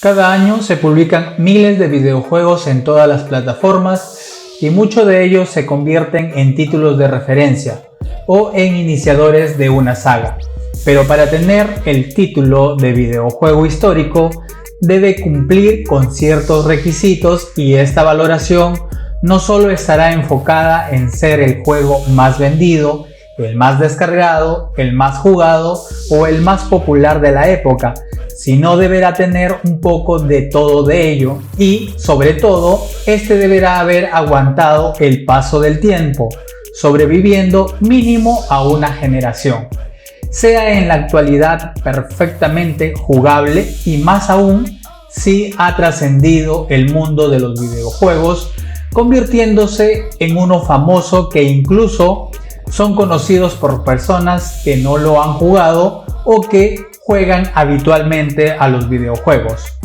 Cada año se publican miles de videojuegos en todas las plataformas y muchos de ellos se convierten en títulos de referencia o en iniciadores de una saga. Pero para tener el título de videojuego histórico debe cumplir con ciertos requisitos y esta valoración no solo estará enfocada en ser el juego más vendido, el más descargado, el más jugado o el más popular de la época, sino deberá tener un poco de todo de ello y, sobre todo, este deberá haber aguantado el paso del tiempo, sobreviviendo mínimo a una generación. Sea en la actualidad perfectamente jugable y más aún si ha trascendido el mundo de los videojuegos, convirtiéndose en uno famoso que incluso son conocidos por personas que no lo han jugado o que juegan habitualmente a los videojuegos.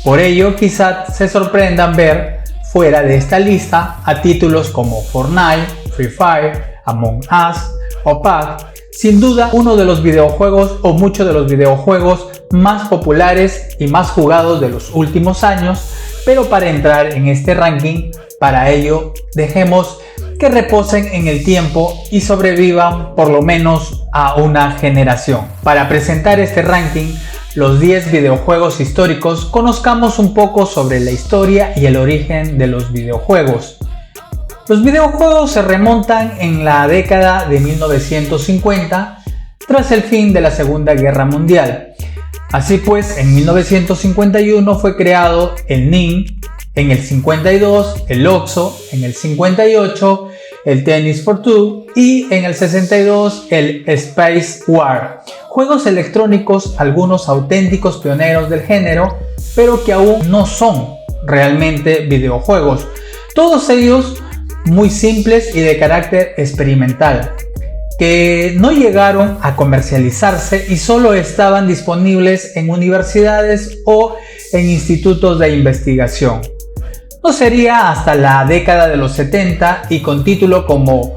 Por ello, quizás se sorprendan ver fuera de esta lista a títulos como Fortnite, Free Fire, Among Us o PUBG. Sin duda, uno de los videojuegos o muchos de los videojuegos más populares y más jugados de los últimos años, pero para entrar en este ranking, para ello dejemos que reposen en el tiempo y sobrevivan por lo menos a una generación. Para presentar este ranking, los 10 videojuegos históricos, conozcamos un poco sobre la historia y el origen de los videojuegos. Los videojuegos se remontan en la década de 1950, tras el fin de la Segunda Guerra Mundial. Así pues, en 1951 fue creado el NIN, en el 52 el OXXO, en el 58 el Tennis for Two y en el 62 el Space War. Juegos electrónicos, algunos auténticos pioneros del género, pero que aún no son realmente videojuegos. Todos ellos muy simples y de carácter experimental, que no llegaron a comercializarse y solo estaban disponibles en universidades o en institutos de investigación. No sería hasta la década de los 70 y con títulos como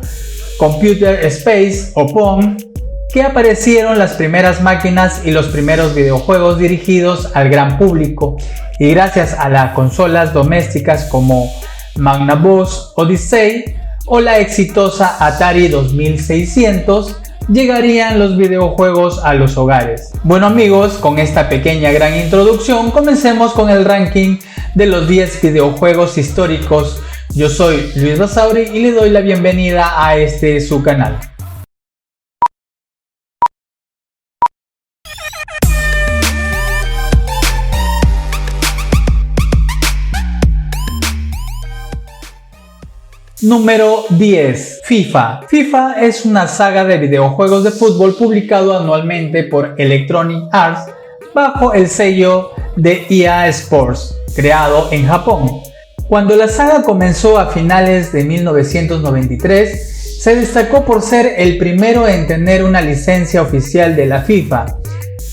Computer Space o Pong que aparecieron las primeras máquinas y los primeros videojuegos dirigidos al gran público, y gracias a las consolas domésticas como Magnavox Odyssey o la exitosa Atari 2600, llegarían los videojuegos a los hogares. Bueno amigos, con esta pequeña gran introducción, comencemos con el ranking de los 10 videojuegos históricos. Yo soy Luis Basauri y le doy la bienvenida a su canal. Número 10. FIFA. FIFA es una saga de videojuegos de fútbol publicado anualmente por Electronic Arts bajo el sello de EA Sports, creado en Japón. Cuando la saga comenzó a finales de 1993, se destacó por ser el primero en tener una licencia oficial de la FIFA.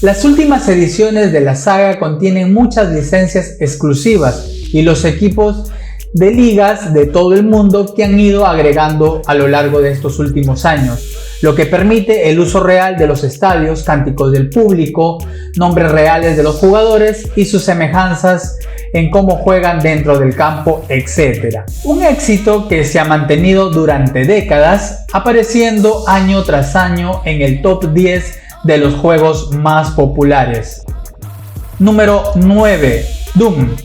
Las últimas ediciones de la saga contienen muchas licencias exclusivas y los equipos de ligas de todo el mundo que han ido agregando a lo largo de estos últimos años, lo que permite el uso real de los estadios, cánticos del público, nombres reales de los jugadores y sus semejanzas en cómo juegan dentro del campo, etc. Un éxito que se ha mantenido durante décadas, apareciendo año tras año en el top 10 de los juegos más populares. Número 9. Doom.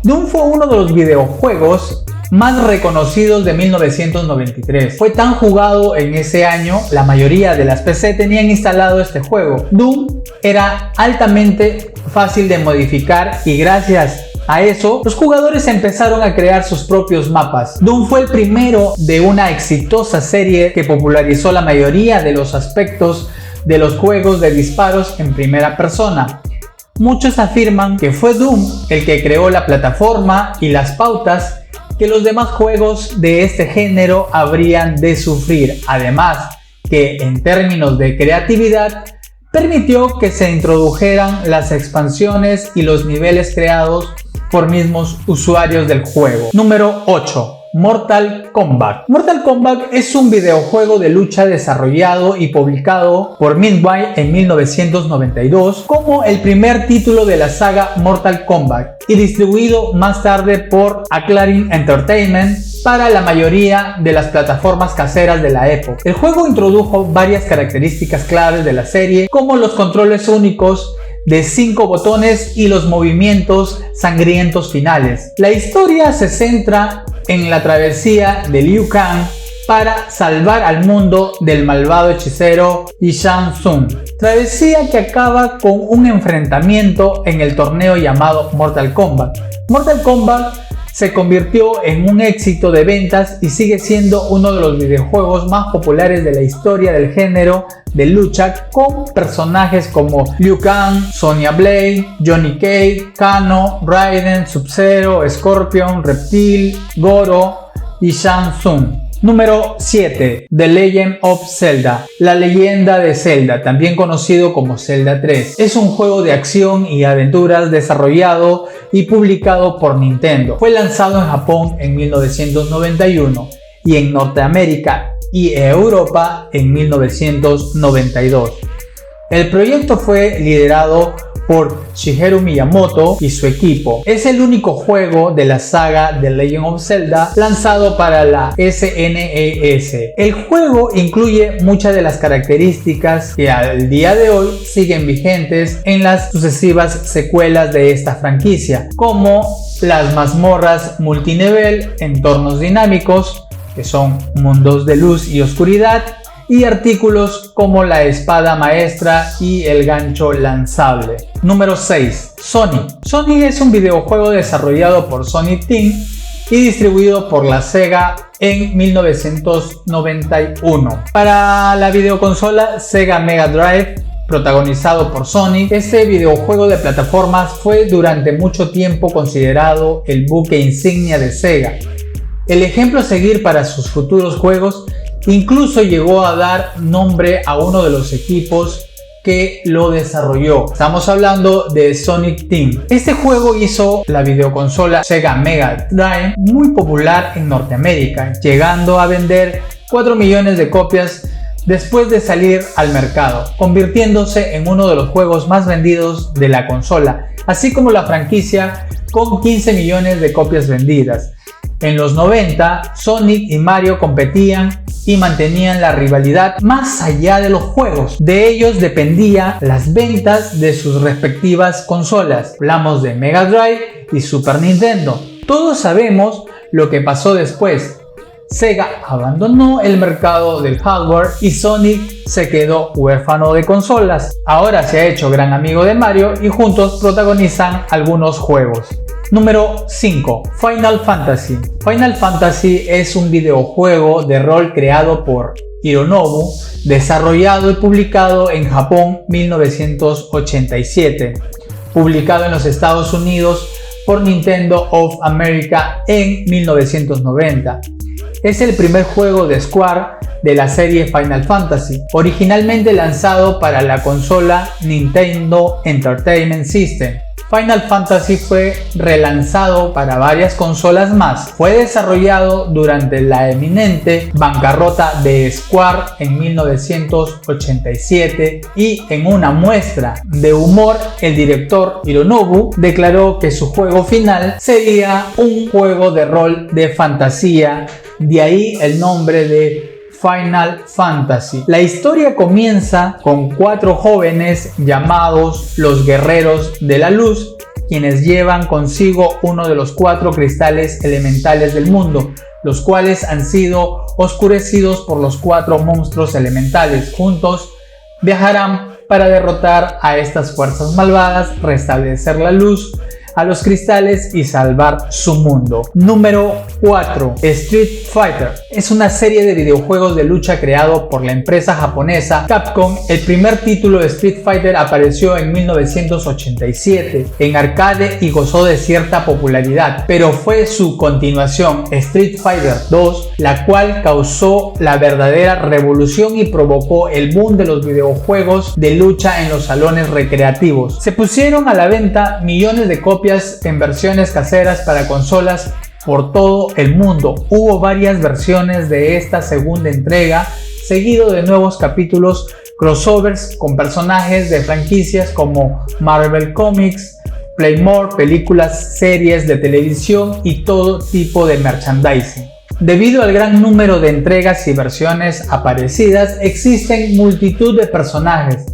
Doom fue uno de los videojuegos más reconocidos de 1993. Fue tan jugado en ese año, la mayoría de las PC tenían instalado este juego. Doom era altamente fácil de modificar y gracias a eso, los jugadores empezaron a crear sus propios mapas. Doom fue el primero de una exitosa serie que popularizó la mayoría de los aspectos de los juegos de disparos en primera persona. Muchos afirman que fue Doom el que creó la plataforma y las pautas que los demás juegos de este género habrían de sufrir, además que en términos de creatividad permitió que se introdujeran las expansiones y los niveles creados por mismos usuarios del juego. Número 8. Mortal Kombat. Mortal Kombat es un videojuego de lucha desarrollado y publicado por Midway en 1992 como el primer título de la saga Mortal Kombat y distribuido más tarde por Acclaim Entertainment para la mayoría de las plataformas caseras de la época. El juego introdujo varias características claves de la serie, como los controles únicos de 5 botones y los movimientos sangrientos finales. La historia se centra en la travesía de Liu Kang para salvar al mundo del malvado hechicero Shang Tsung. Travesía que acaba con un enfrentamiento en el torneo llamado Mortal Kombat. Mortal Kombat se convirtió en un éxito de ventas y sigue siendo uno de los videojuegos más populares de la historia del género de lucha, con personajes como Liu Kang, Sonya Blade, Johnny Cage, Kano, Raiden, Sub-Zero, Scorpion, Reptile, Goro y Shang Tsung. Número 7. The Legend of Zelda. La leyenda de Zelda, también conocido como Zelda 3, es un juego de acción y aventuras desarrollado y publicado por Nintendo. Fue lanzado en Japón en 1991 y en Norteamérica y Europa en 1992. El proyecto fue liderado por Shigeru Miyamoto y su equipo. Es el único juego de la saga The Legend of Zelda lanzado para la SNES. El juego incluye muchas de las características que al día de hoy siguen vigentes en las sucesivas secuelas de esta franquicia, como las mazmorras multinivel, entornos dinámicos, que son mundos de luz y oscuridad, y artículos como la espada maestra y el gancho lanzable. Número 6. Sonic. Sonic es un videojuego desarrollado por Sonic Team y distribuido por la Sega en 1991. Para la videoconsola Sega Mega Drive, protagonizado por Sonic, este videojuego de plataformas fue durante mucho tiempo considerado el buque insignia de Sega, el ejemplo a seguir para sus futuros juegos. Incluso llegó a dar nombre a uno de los equipos que lo desarrolló. Estamos hablando de Sonic Team. Este juego hizo la videoconsola Sega Mega Drive muy popular en Norteamérica, llegando a vender 4 millones de copias después de salir al mercado, convirtiéndose en uno de los juegos más vendidos de la consola, así como la franquicia con 15 millones de copias vendidas. En los 90, Sonic y Mario competían y mantenían la rivalidad más allá de los juegos. De ellos dependía las ventas de sus respectivas consolas. Hablamos de Mega Drive y Super Nintendo. Todos sabemos lo que pasó después. Sega abandonó el mercado del hardware y Sonic se quedó huérfano de consolas. Ahora se ha hecho gran amigo de Mario y juntos protagonizan algunos juegos. Número 5. Final Fantasy. Final Fantasy es un videojuego de rol creado por Hironobu, desarrollado y publicado en Japón 1987, publicado en los Estados Unidos por Nintendo of America en 1990. Es el primer juego de Square de la serie Final Fantasy, originalmente lanzado para la consola Nintendo Entertainment System. Final Fantasy fue relanzado para varias consolas más. Fue desarrollado durante la eminente bancarrota de Square en 1987 y en una muestra de humor, el director Hironobu declaró que su juego final sería un juego de rol de fantasía, de ahí el nombre de Final Fantasy. La historia comienza con 4 jóvenes llamados los Guerreros de la Luz, quienes llevan consigo uno de los 4 cristales elementales del mundo, los cuales han sido oscurecidos por los 4 monstruos elementales. Juntos viajarán para derrotar a estas fuerzas malvadas, restablecer la luz a los cristales y salvar su mundo. Número 4. Street Fighter. Es una serie de videojuegos de lucha creado por la empresa japonesa Capcom. El primer título de Street Fighter apareció en 1987 en arcade y gozó de cierta popularidad, pero fue su continuación, Street Fighter 2, la cual causó la verdadera revolución y provocó el boom de los videojuegos de lucha en los salones recreativos. Se pusieron a la venta millones de copias en versiones caseras para consolas por todo el mundo. Hubo varias versiones de esta segunda entrega, seguido de nuevos capítulos crossovers con personajes de franquicias como Marvel Comics, Playmore, películas, series de televisión y todo tipo de merchandising. Debido al gran número de entregas y versiones aparecidas, existen multitud de personajes.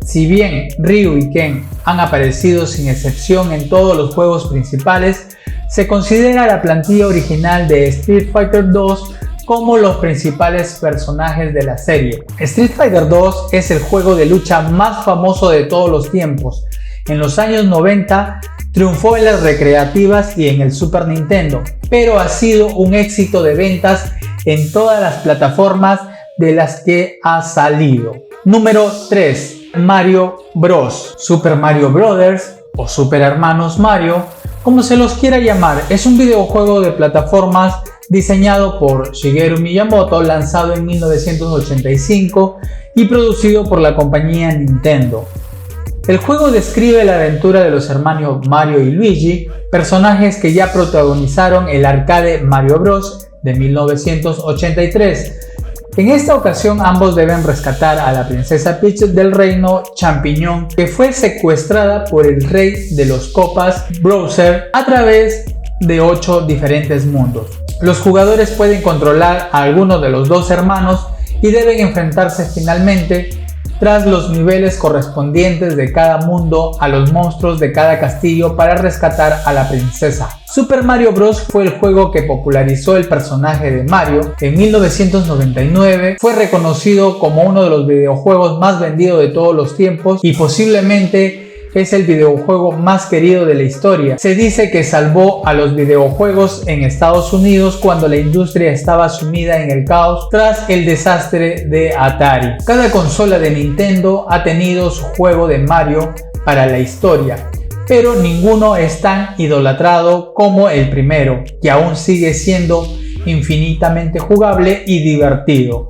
Si bien Ryu y Ken han aparecido sin excepción en todos los juegos principales, se considera la plantilla original de Street Fighter 2 como los principales personajes de la serie. Street Fighter 2 es el juego de lucha más famoso de todos los tiempos. En los años 90 triunfó en las recreativas y en el Super Nintendo, pero ha sido un éxito de ventas en todas las plataformas de las que ha salido. Número 3. Mario Bros. Super Mario Brothers o Super Hermanos Mario, como se los quiera llamar, es un videojuego de plataformas diseñado por Shigeru Miyamoto, lanzado en 1985 y producido por la compañía Nintendo. El juego describe la aventura de los hermanos Mario y Luigi, personajes que ya protagonizaron el arcade Mario Bros. De 1983. En esta ocasión ambos deben rescatar a la princesa Peach del reino champiñón, que fue secuestrada por el rey de los copas Bowser a través de 8 diferentes mundos. Los jugadores pueden controlar a alguno de los dos hermanos y deben enfrentarse finalmente tras los niveles correspondientes de cada mundo a los monstruos de cada castillo para rescatar a la princesa. Super Mario Bros. Fue el juego que popularizó el personaje de Mario. En 1999 fue reconocido como uno de los videojuegos más vendidos de todos los tiempos y posiblemente es el videojuego más querido de la historia. Se dice que salvó a los videojuegos en Estados Unidos cuando la industria estaba sumida en el caos tras el desastre de Atari. Cada consola de Nintendo ha tenido su juego de Mario para la historia, pero ninguno es tan idolatrado como el primero, que aún sigue siendo infinitamente jugable y divertido.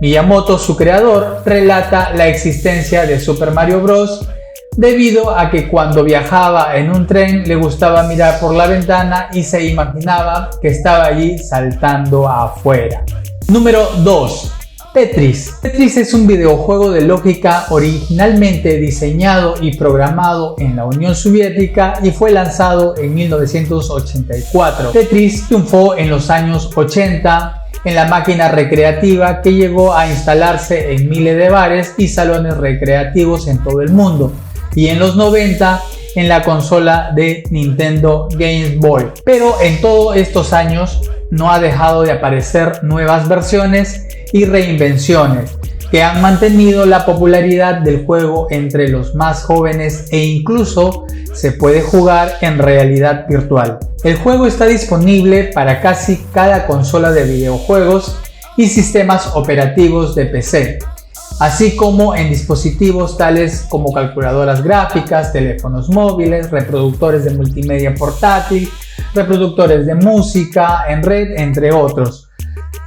Miyamoto, su creador, relata la existencia de Super Mario Bros. Debido a que cuando viajaba en un tren le gustaba mirar por la ventana y se imaginaba que estaba allí saltando afuera. Número 2. Tetris. Tetris es un videojuego de lógica originalmente diseñado y programado en la Unión Soviética y fue lanzado en 1984. Tetris triunfó en los años 80 en la máquina recreativa que llegó a instalarse en miles de bares y salones recreativos en todo el mundo, y en los 90 en la consola de Nintendo Game Boy. Pero en todos estos años no ha dejado de aparecer nuevas versiones y reinvenciones que han mantenido la popularidad del juego entre los más jóvenes e incluso se puede jugar en realidad virtual. El juego está disponible para casi cada consola de videojuegos y sistemas operativos de PC, así como en dispositivos tales como calculadoras gráficas, teléfonos móviles, reproductores de multimedia portátil, reproductores de música en red, entre otros.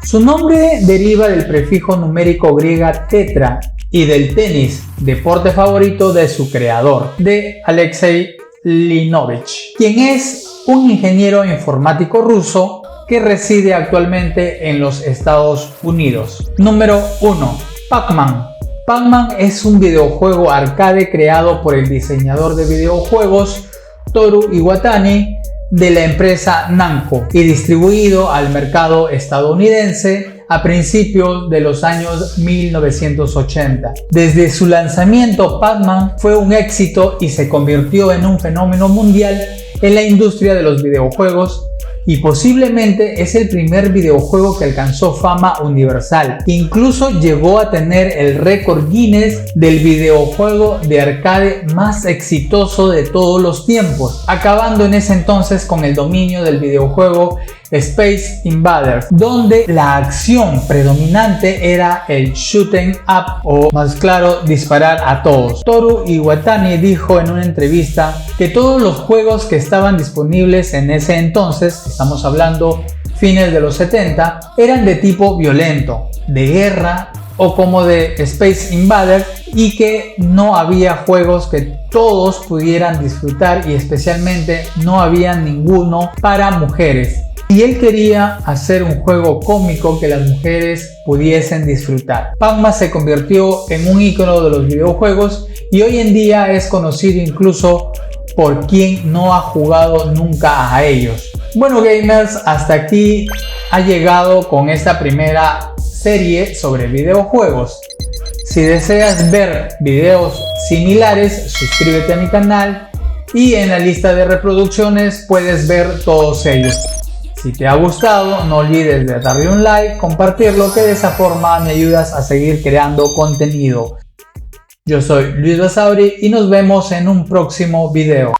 Su nombre deriva del prefijo numérico griego tetra y del tenis, deporte favorito de su creador, de Alexei Linovich, quien es un ingeniero informático ruso que reside actualmente en los Estados Unidos. Número 1. Pac-Man. Pac-Man es un videojuego arcade creado por el diseñador de videojuegos Toru Iwatani de la empresa Namco y distribuido al mercado estadounidense a principios de los años 1980. Desde su lanzamiento, Pac-Man fue un éxito y se convirtió en un fenómeno mundial en la industria de los videojuegos, y posiblemente es el primer videojuego que alcanzó fama universal. Incluso llegó a tener el récord Guinness del videojuego de arcade más exitoso de todos los tiempos, acabando en ese entonces con el dominio del videojuego Space Invaders, donde la acción predominante era el shooting up, o más claro, disparar a todos. Toru Iwatani dijo en una entrevista que todos los juegos que estaban disponibles en ese entonces, estamos hablando fines de los 70, eran de tipo violento, de guerra o como de Space Invaders, y que no había juegos que todos pudieran disfrutar, y especialmente no había ninguno para mujeres. y él quería hacer un juego cómico que las mujeres pudiesen disfrutar. Pac-Man se convirtió en un ícono de los videojuegos y hoy en día es conocido incluso por quien no ha jugado nunca a ellos. Bueno gamers, hasta aquí ha llegado con esta primera serie sobre videojuegos. Si deseas ver videos similares, suscríbete a mi canal y en la lista de reproducciones puedes ver todos ellos. Si te ha gustado, no olvides de darle un like, compartirlo, que de esa forma me ayudas a seguir creando contenido. Yo soy Luis Basauri y nos vemos en un próximo video.